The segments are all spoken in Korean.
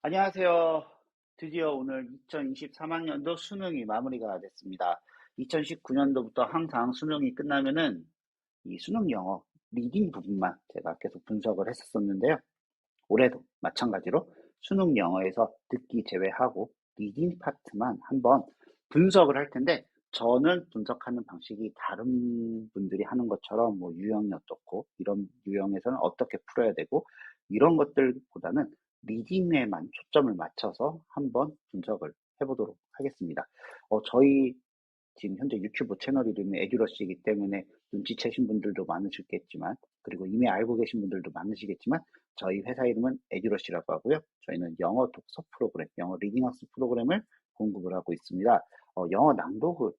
안녕하세요. 드디어 오늘 2023학년도 수능이 마무리가 됐습니다. 2019년도부터 항상 수능이 끝나면은 이 수능 영어 리딩 부분만 제가 계속 분석을 했었었는데요. 올해도 마찬가지로 수능 영어에서 듣기 제외하고 리딩 파트만 한번 분석을 할 텐데, 저는 분석하는 방식이 다른 분들이 하는 것처럼 뭐 유형이 어떻고 이런 유형에서는 어떻게 풀어야 되고 이런 것들보다는 리딩에만 초점을 맞춰서 한번 분석을 해보도록 하겠습니다. 저희 지금 현재 유튜브 채널 이름이 에듀러시이기 때문에 눈치채신 분들도 많으시겠지만, 그리고 이미 알고 계신 분들도 많으시겠지만, 저희 회사 이름은 에듀러시라고 하고요. 저희는 영어 독서 프로그램, 영어 리딩 학습 프로그램을 공급을 하고 있습니다. 영어 낭독을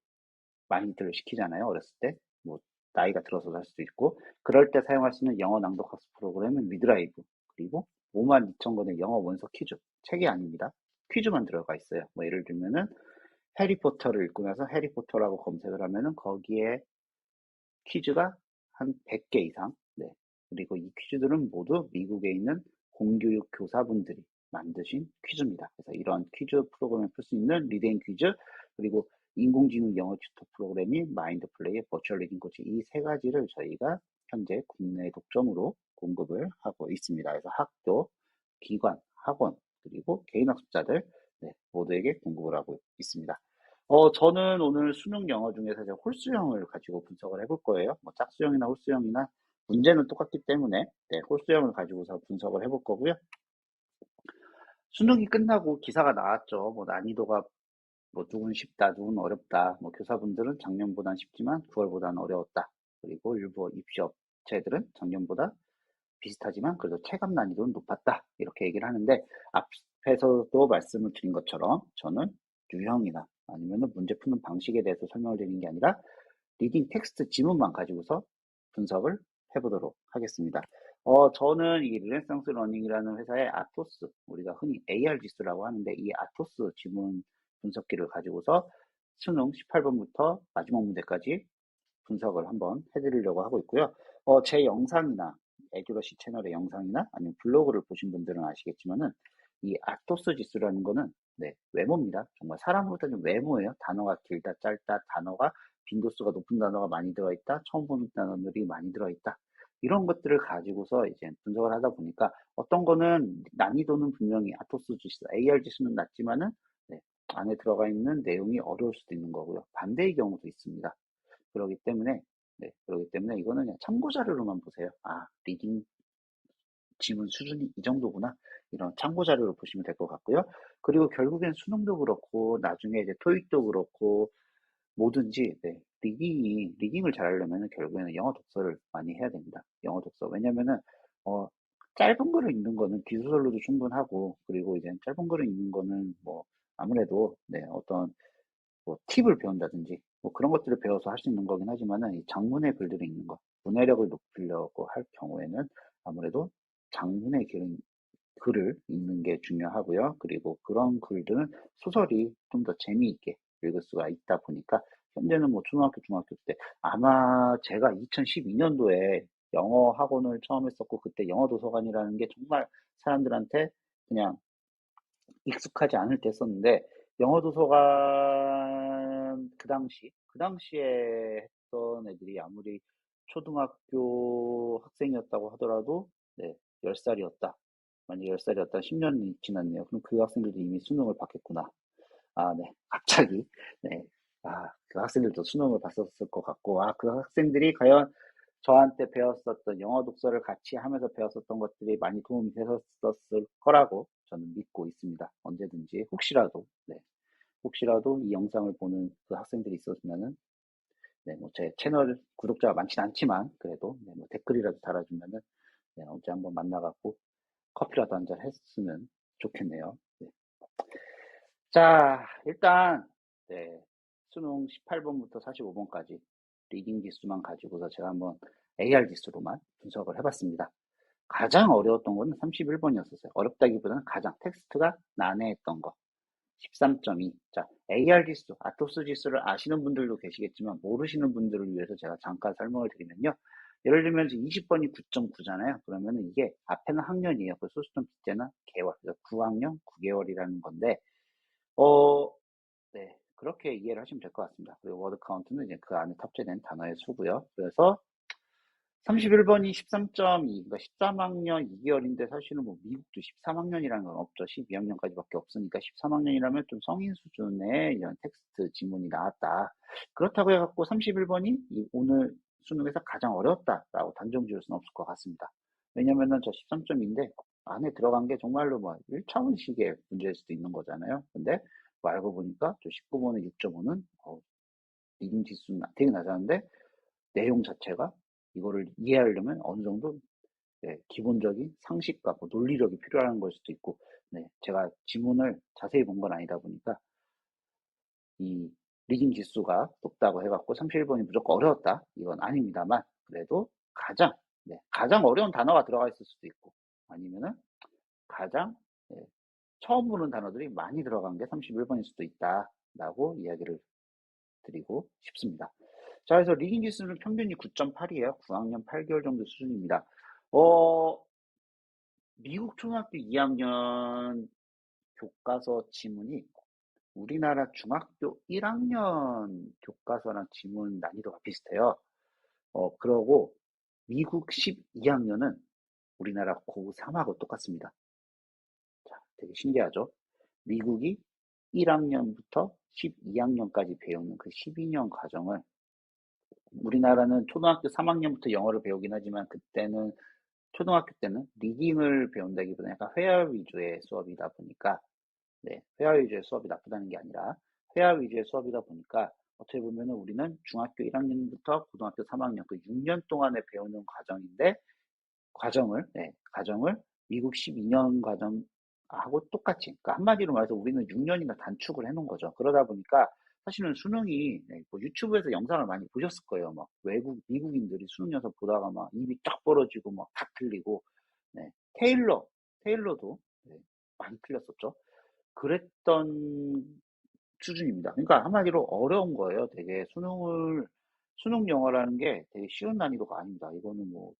많이들 시키잖아요. 어렸을 때. 뭐, 나이가 들어서 할 수도 있고, 그럴 때 사용할 수 있는 영어 낭독 학습 프로그램은 미드라이브, 그리고 52,000권의 영어 원서 퀴즈, 책이 아닙니다. 퀴즈만 들어가 있어요. 뭐, 예를 들면은, 해리포터를 읽고 나서 해리포터라고 검색을 하면은 거기에 퀴즈가 한 100개 이상, 네. 그리고 이 퀴즈들은 모두 미국에 있는 공교육 교사분들이 만드신 퀴즈입니다. 그래서 이런 퀴즈 프로그램을 풀 수 있는 리딩 퀴즈, 그리고 인공지능 영어 튜터 프로그램인 마인드 플레이, 버추얼 리딩 코치, 이 세 가지를 저희가 현재 국내 독점으로 공급을 하고 있습니다. 그래서 학교, 기관, 학원, 그리고 개인 학습자들, 네, 모두에게 공급을 하고 있습니다. 저는 오늘 수능 영어 중에서 이제 홀수형을 가지고 분석을 해볼 거예요. 뭐 짝수형이나 홀수형이나 문제는 똑같기 때문에, 네, 홀수형을 가지고서 분석을 해볼 거고요. 수능이 끝나고 기사가 나왔죠. 뭐 난이도가 뭐 누군 쉽다, 누군 어렵다. 뭐 교사분들은 작년보단 쉽지만 9월보다는 어려웠다. 그리고 일부 입시 업체들은 작년보다 비슷하지만 그래도 체감 난이도는 높았다. 이렇게 얘기를 하는데, 앞에서도 말씀을 드린 것처럼 저는 유형이나 아니면 문제 푸는 방식에 대해서 설명을 드리는 게 아니라 리딩 텍스트 지문만 가지고서 분석을 해보도록 하겠습니다. 저는 이 르네상스 러닝이라는 회사의 아토스, 우리가 흔히 AR 지수라고 하는데, 이 아토스 지문 분석기를 가지고서 수능 18번부터 마지막 문제까지 분석을 한번 해드리려고 하고 있고요. 제 영상이나 에듀러시 채널의 영상이나 아니면 블로그를 보신 분들은 아시겠지만은, 이 아토스 지수라는 거는, 네, 외모입니다. 정말 사람으로 따지면 외모예요. 단어가 길다, 짧다, 단어가 빈도수가 높은 단어가 많이 들어있다, 처음 보는 단어들이 많이 들어있다. 이런 것들을 가지고서 이제 분석을 하다 보니까 어떤 거는 난이도는 분명히 아토스 지수, AR 지수는 낮지만은, 네, 안에 들어가 있는 내용이 어려울 수도 있는 거고요. 반대의 경우도 있습니다. 그러기 때문에, 네, 그러기 때문에 이거는 그냥 참고 자료로만 보세요. 아, 리딩 지문 수준이 이 정도구나. 이런 참고 자료로 보시면 될 것 같고요. 그리고 결국엔 수능도 그렇고 나중에 이제 토익도 그렇고 뭐든지, 네, 리딩을 잘하려면 결국에는 영어 독서를 많이 해야 됩니다. 영어 독서. 왜냐면은 짧은 글을 읽는 거는 기술서로도 충분하고, 그리고 이제 짧은 글을 읽는 거는 뭐 아무래도, 네, 어떤 뭐 팁을 배운다든지 뭐 그런 것들을 배워서 할 수 있는 거긴 하지만은, 이 장문의 글들을 읽는 거, 문해력을 높이려고 할 경우에는 아무래도 장문의 글을 읽는 게 중요하고요. 그리고 그런 글들은 소설이 좀 더 재미있게 읽을 수가 있다 보니까, 현재는 뭐 초등학교, 중학교 때, 아마 제가 2012년도에 영어 학원을 처음 했었고, 그때 영어 도서관이라는 게 정말 사람들한테 그냥 익숙하지 않을 때 썼는데, 영어 도서관 그 당시에 했던 애들이 아무리 초등학교 학생이었다고 하더라도, 네, 10살이었다. 만약 10살이었다, 10년이 지났네요. 그럼 그 학생들도 이미 수능을 봤겠구나. 아, 네. 갑자기, 네. 아, 그 학생들도 수능을 봤었을 것 같고, 아, 그 학생들이 과연 저한테 배웠었던 영어 독서를 같이 하면서 배웠었던 것들이 많이 도움이 되셨었을 거라고 저는 믿고 있습니다. 언제든지 혹시라도, 네, 혹시라도 이 영상을 보는 그 학생들이 있었으면은, 네, 뭐 제 채널 구독자가 많지는 않지만 그래도, 네, 뭐 댓글이라도 달아주면은, 네, 언제 한번 만나갖고 커피라도 한잔 했으면 좋겠네요. 네. 자, 일단, 네, 수능 18번부터 45번까지 리딩 지수만 가지고서 제가 한번 AR 지수로만 분석을 해봤습니다. 가장 어려웠던 거는 31번이었어요. 어렵다기보다는 가장 텍스트가 난해했던 거. 13.2. 자, AR 지수, 아토스 지수를 아시는 분들도 계시겠지만 모르시는 분들을 위해서 제가 잠깐 설명을 드리면요. 예를 들면 20번이 9.9잖아요. 그러면은 이게 앞에는 학년이에요. 그 소수점 뒷째는 개월. 그래서 9학년 9개월이라는 건데, 어, 네. 그렇게 이해를 하시면 될 것 같습니다. 그리고 워드 카운트는 이제 그 안에 탑재된 단어의 수고요. 그래서 31번이 13.2, 그러니까 13학년 2개월인데 사실은 뭐 미국도 13학년이라는 건 없죠. 12학년까지밖에 없으니까 13학년이라면 좀 성인 수준의 이런 텍스트 지문이 나왔다. 그렇다고 해갖고 31번이 오늘 수능에서 가장 어려웠다라고 단정 지을 수는 없을 것 같습니다. 왜냐면은 저 13.2인데 안에 들어간 게 정말로 뭐 1차원식의 문제일 수도 있는 거잖아요. 근데 뭐 알고 보니까 저 19번의 6.5는 리딩 지수는 되게 낮았는데 내용 자체가 이거를 이해하려면 어느 정도 네, 기본적인 상식과 뭐 논리력이 필요한 걸 수도 있고, 네, 제가 지문을 자세히 본 건 아니다 보니까 이 리딩 지수가 높다고 해갖고 31번이 무조건 어려웠다 이건 아닙니다만 그래도 가장 가장 어려운 단어가 들어가 있을 수도 있고 아니면은 가장 네, 처음 보는 단어들이 많이 들어간 게 31번일 수도 있다라고 이야기를 드리고 싶습니다. 자, 그래서 리딩 지수는 평균이 9.8이에요. 9학년 8개월 정도 수준입니다. 미국 초등학교 2학년 교과서 지문이 우리나라 중학교 1학년 교과서랑 지문 난이도가 비슷해요. 그러고 미국 12학년은 우리나라 고3하고 똑같습니다. 자, 되게 신기하죠? 미국이 1학년부터 12학년까지 배우는 그 12년 과정을 우리나라는 초등학교 3학년부터 영어를 배우긴 하지만 그때는 초등학교 때는 리딩을 배운다기보다 약간 회화 위주의 수업이다 보니까 네, 회화 위주의 수업이 나쁘다는 게 아니라 회화 위주의 수업이다 보니까 어떻게 보면은 우리는 중학교 1학년부터 고등학교 3학년 그 6년 동안에 배우는 과정인데 과정을 미국 12년 과정하고 똑같이, 그러니까 한마디로 말해서 우리는 6년이나 단축을 해놓은 거죠. 그러다 보니까 사실은 수능이 뭐 유튜브에서 영상을 많이 보셨을 거예요. 막 미국인들이 수능 영상 보다가 막 입이 딱 벌어지고 막 다 틀리고, 네. 테일러도 네, 많이 틀렸었죠. 그랬던 수준입니다. 그러니까 한마디로 어려운 거예요. 되게 수능 영어라는 게 되게 쉬운 난이도가 아닙니다. 이거는 뭐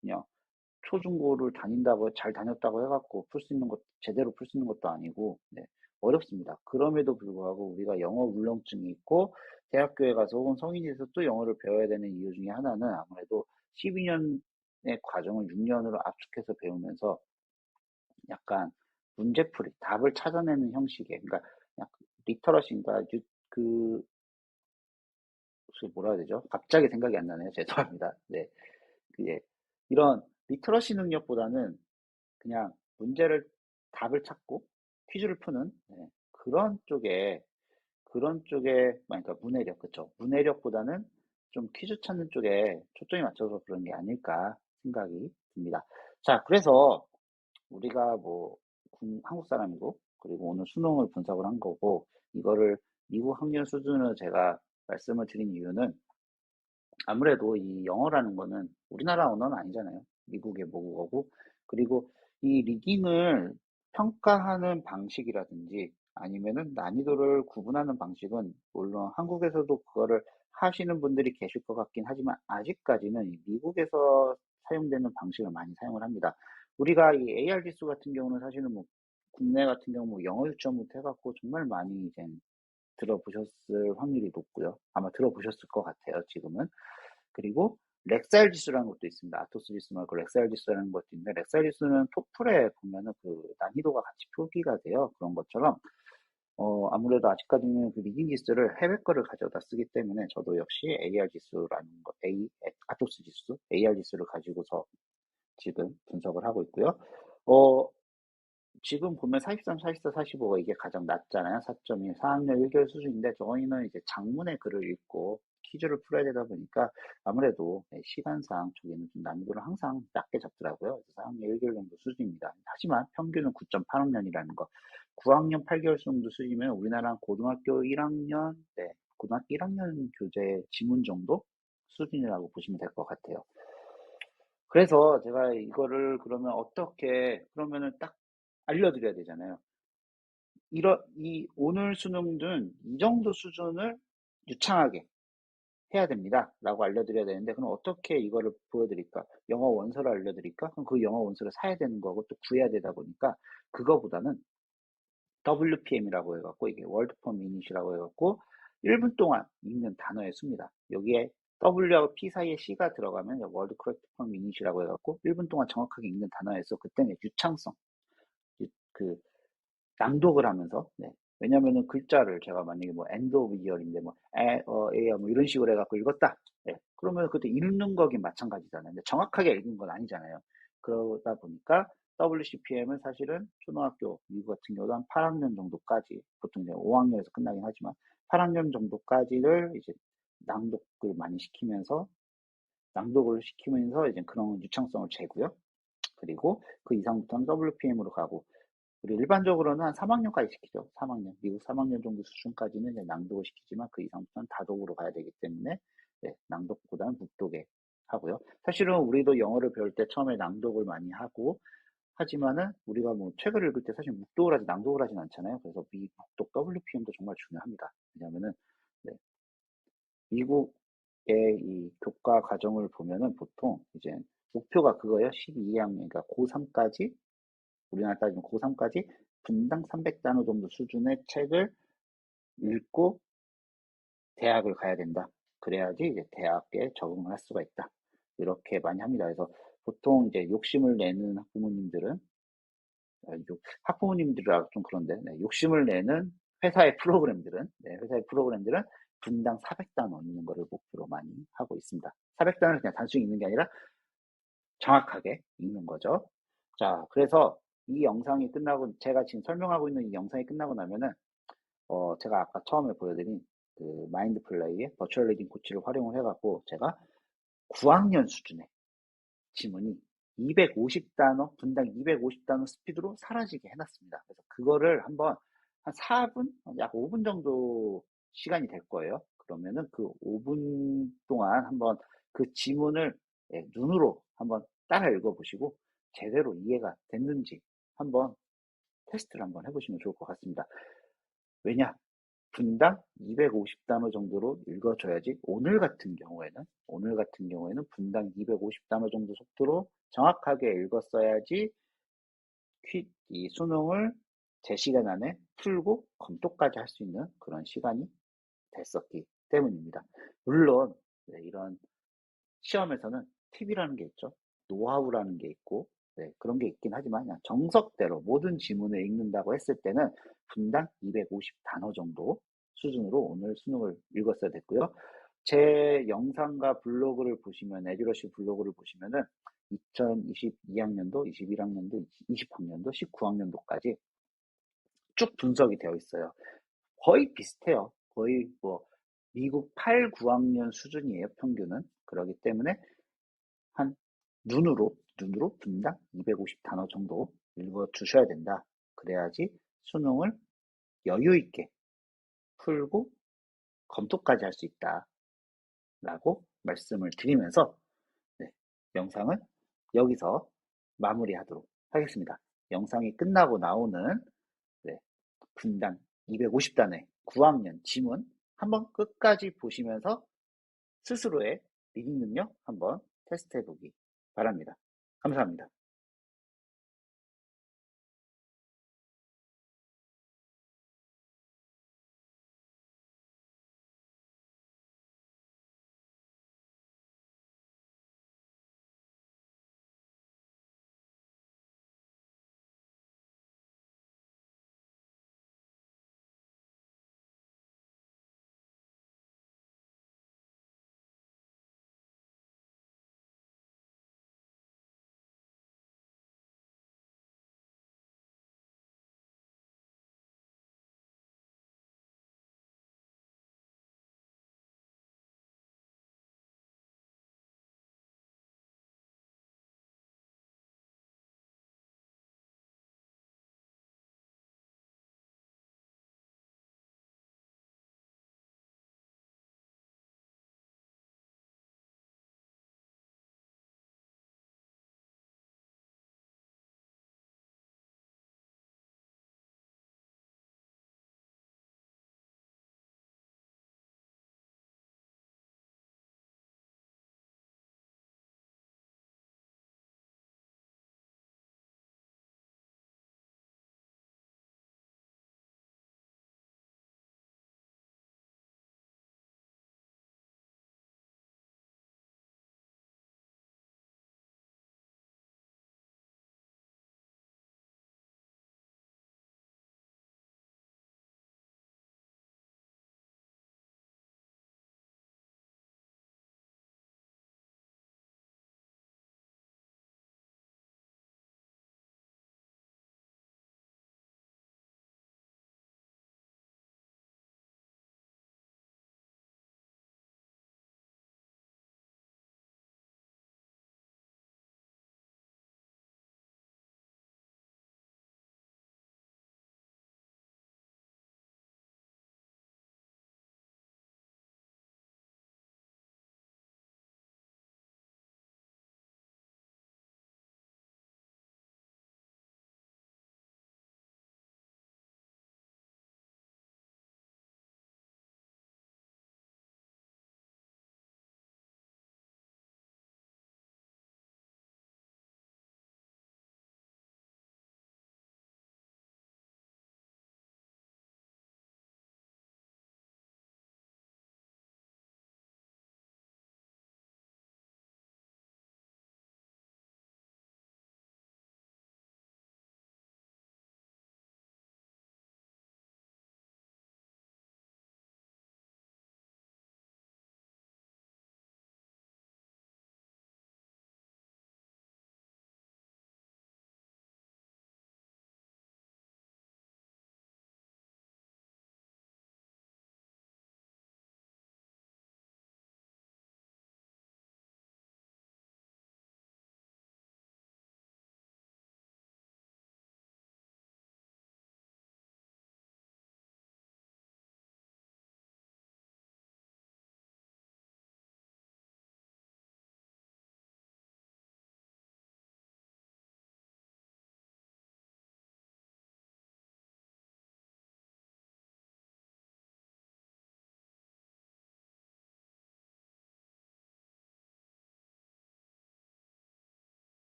그냥 초중고를 다닌다고 잘 다녔다고 해갖고 풀 수 있는 것 제대로 풀 수 있는 것도 아니고 네, 어렵습니다. 그럼에도 불구하고 우리가 영어 울렁증이 있고 대학교에 가서 혹은 성인이 돼서 또 영어를 배워야 되는 이유 중에 하나는 아무래도 12년의 과정을 6년으로 압축해서 배우면서 약간 문제풀이, 답을 찾아내는 형식의, 그러니까 약간 리터러시인가 그 뭐라 해야 되죠? 갑자기 생각이 안 나네요. 죄송합니다. 네, 그게 이런 리터러시 능력보다는 그냥 문제를 답을 찾고 퀴즈를 푸는 네, 그런 쪽에 그러니까 문해력 그쵸? 문해력보다는 좀 퀴즈 찾는 쪽에 초점이 맞춰서 그런 게 아닐까 생각이 듭니다. 자, 그래서 우리가 뭐 한국 사람이고 그리고 오늘 수능을 분석을 한 거고 이거를 미국 학년 수준으로 제가 말씀을 드린 이유는 아무래도 이 영어라는 거는 우리나라 언어는 아니잖아요. 미국의 모국어고. 그리고 이 리딩을 평가하는 방식이라든지 아니면은 난이도를 구분하는 방식은 물론 한국에서도 그거를 하시는 분들이 계실 것 같긴 하지만 아직까지는 이 미국에서 사용되는 방식을 많이 사용을 합니다. 우리가 이 AR 지수 같은 경우는 사실은 뭐 국내 같은 경우 뭐 영어 유치원부터 해갖고 정말 많이 이제 들어보셨을 확률이 높고요. 아마 들어보셨을 것 같아요, 지금은. 그리고 렉살 지수라는 것도 있습니다. 아토스 지수 말고 렉살 지수라는 것도 있는데 렉살 지수는 토플에 보면은 그 난이도가 같이 표기가 돼요. 그런 것처럼 아무래도 아직까지는 그 리딩 지수를 해외 거를 가져다 쓰기 때문에 저도 역시 AR 지수라는 거, 아토스 지수, AR 지수를 가지고서 지금 분석을 하고 있고요. 어, 지금 보면 43, 44, 45가 이게 가장 낮잖아요. 4점이 4학년 1개월 수준인데 저희는 이제 장문의 글을 읽고 퀴즈를 풀어야 되다 보니까 아무래도 시간상 저기는 좀 난이도를 항상 낮게 잡더라고요. 그래서 4학년 1개월 정도 수준입니다. 하지만 평균은 9.8학년이라는 거. 9학년 8개월 정도 수준이면 우리나라 고등학교 1학년, 고등학교 1학년 교재 지문 정도 수준이라고 보시면 될 것 같아요. 그래서 제가 이거를 그러면 어떻게 그러면은 딱 알려드려야 되잖아요. 오늘 수능은 이 정도 수준을 유창하게 해야 됩니다. 라고 알려드려야 되는데, 그럼 어떻게 이거를 보여드릴까? 영어 원서를 알려드릴까? 그럼 그 영어 원서를 사야 되는 거고 또 구해야 되다 보니까 그거보다는 WPM이라고 해갖고 이게 월드 퍼 미닛이라고 해갖고 1분 동안 읽는 단어의 수입니다. 여기에 W하고 P 사이에 C가 들어가면 월드 커렉트 퍼 미닛이라고 해갖고 1분 동안 정확하게 읽는 단어에서 그때는 유창성, 그 낭독을 하면서, 네. 왜냐면은 글자를 제가 만약에 뭐 end of year인데 뭐 에어 뭐 이런 식으로 해갖고 읽었다. 네. 그러면 그때 읽는 거긴 마찬가지잖아요. 근데 정확하게 읽은 건 아니잖아요. 그러다 보니까 WCPM은 사실은 초등학교 미국 같은 경우도 한 8학년 정도까지, 보통 이제 5학년에서 끝나긴 하지만 8학년 정도까지를 이제 낭독을 많이 시키면서 이제 그런 유창성을 재고요. 그리고 그 이상부터는 WPM으로 가고, 그리고 일반적으로는 한 3학년까지 시키죠. 3학년. 미국 3학년 정도 수준까지는 이제 낭독을 시키지만 그 이상부터는 다독으로 가야 되기 때문에, 네, 낭독보다는 묵독에 하고요. 사실은 우리도 영어를 배울 때 처음에 낭독을 많이 하고, 하지만은 우리가 뭐 책을 읽을 때 사실 묵독을 하지 낭독을 하진 않잖아요. 그래서 묵독 WPM도 정말 중요합니다. 왜냐면은, 네, 미국의 이 교과 과정을 보면은 보통 이제 목표가 그거예요. 12학년, 그러니까 고3까지, 우리나라 따지면 고3까지 분당 300단어 정도 수준의 책을 읽고 대학을 가야 된다. 그래야지 이제 대학에 적응을 할 수가 있다. 이렇게 많이 합니다. 그래서 보통 이제 욕심을 내는 학부모님들은, 학부모님들이라 좀 그런데, 네, 욕심을 내는 회사의 프로그램들은 분당 400단어 읽는 거를 목표로 많이 하고 있습니다. 400단어를 그냥 단순히 읽는 게 아니라 정확하게 읽는 거죠. 자, 그래서 이 영상이 끝나고, 제가 지금 설명하고 있는 이 영상이 끝나고 나면은, 제가 아까 처음에 보여드린 그 마인드 플레이의 버추얼 리딩 코치를 활용을 해갖고, 제가 9학년 수준의 지문이 250단어, 분당 250단어 스피드로 사라지게 해놨습니다. 그래서 그거를 한번 한 4분, 약 5분 정도 시간이 될 거예요. 그러면은 그 5분 동안 한번 그 지문을, 눈으로 한번 따라 읽어보시고 제대로 이해가 됐는지 한번 테스트를 한번 해보시면 좋을 것 같습니다. 왜냐? 분당 250단어 정도로 읽어줘야지 오늘 같은 경우에는 분당 250단어 정도 속도로 정확하게 읽었어야지 이 수능을 제 시간 안에 풀고 검토까지 할 수 있는 그런 시간이 됐었기 때문입니다. 물론 네, 이런 시험에서는 팁이라는 게 있죠. 노하우라는 게 있고, 네, 그런 게 있긴 하지만 그냥 정석대로 모든 지문을 읽는다고 했을 때는 분당 250단어 정도 수준으로 오늘 수능을 읽었어야 됐고요. 제 영상과 블로그를 보시면, 에듀러시 블로그를 보시면은 2022학년도, 21학년도, 20학년도, 19학년도까지 쭉 분석이 되어 있어요. 거의 비슷해요. 거의 뭐 미국 8, 9학년 수준이에요, 평균은. 그렇기 때문에 한 눈으로 분당 250단어 정도 읽어 주셔야 된다. 그래야지 수능을 여유 있게 풀고 검토까지 할 수 있다. 라고 말씀을 드리면서, 네, 영상을 여기서 마무리하도록 하겠습니다. 영상이 끝나고 나오는, 네, 분당 250단의 9학년 지문 한번 끝까지 보시면서 스스로의 리딩 능력 한번 테스트 해보기 바랍니다. 감사합니다.